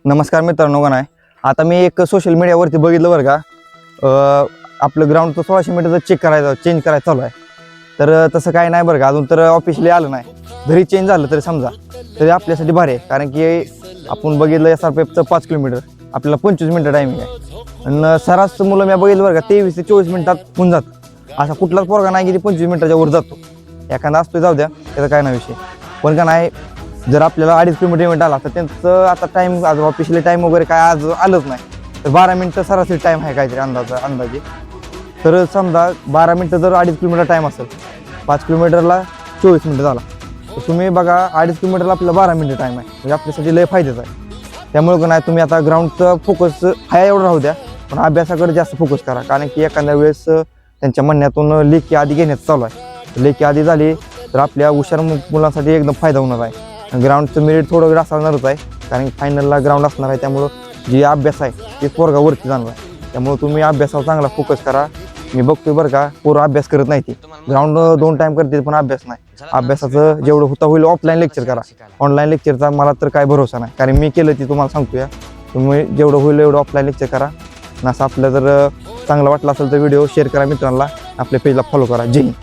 नमस्कार मित्रांनो, आहे आता मी एक सोशल मीडियावरती बघितलं बरं का. आपलं ग्राउंडचं 1600 मीटरचं चेंज करायचं चालू आहे. तर तसं काय नाही बरं का, अजून तर ऑफिशियली आलं नाही. जरी चेंज झालं तरी समजा तरी आपल्यासाठी भारी आहे, कारण की आपण बघितलं SRPFचं 5 किलोमीटर आपल्याला 25 मिनटं टायमिंग आहे. आणि सरास मुलं मी बघितलं बरं का 23 ते 24 मिनिटात होऊन जातं. असा कुठलाच पोरगा नाही की 25 मिनिटाच्या वर जातो. एखादा असतो जाऊ द्या, त्याचा काय नाही विषय. पण का नाही, जर आपल्याला 2.5 किलोमीटर इव्हेंट आला तर त्यांचं आता टाईम आज ऑफिशियली टाईम वगैरे काय आज आलंच नाही. तर 12 मिनटं सरासरी टाईम आहे काहीतरी अंदाजे. तर समजा 12 मिनटं जर 2.5 किलोमीटर टाईम असेल, 5 किलोमीटरला 24 मिनटं झाला, तर तुम्ही बघा 2.5 किलोमीटरला आपल्याला 12 मिनटं टाईम आहे. म्हणजे आपल्यासाठी लय फायद्याचं आहे. त्यामुळे का नाही, तुम्ही आता ग्राउंडचं फोकस हाय एवढं राहू द्या, पण अभ्यासाकडे जास्त फोकस करा. कारण की एखाद्या वेळेस त्यांच्या म्हणण्यातून लेखी आधी घेण्याचं चालू आहे. लेखी आधी झाली तर आपल्या हुशार मुलांसाठी एकदम फायदा होणार आहे. ग्राउंडचं मेरिट थोडं असणारच आहे, कारण की फायनलला ग्राउंड असणार आहे. त्यामुळं जे अभ्यास आहे ते पोरगा वरती जाणार आहे. त्यामुळे तुम्ही अभ्यासावर चांगला फोकस करा. मी बघतोय बरं का, पोरं अभ्यास करत नाही. ती ग्राउंड 2 टाईम करते पण अभ्यास नाही. अभ्यासाचं जेवढं होता होईल ऑफलाईन लेक्चर करा. ऑनलाईन लेक्चरचा मला तर काय भरोसा नाही, कारण मी केलं ती तुम्हाला सांगतोय. तुम्ही जेवढं होईल एवढं ऑफलाईन लेक्चर करा. असं आपलं जर चांगलं वाटलं असेल तर व्हिडिओ शेअर करा मित्रांना, आपल्या पेजला फॉलो करा. जय हिंद.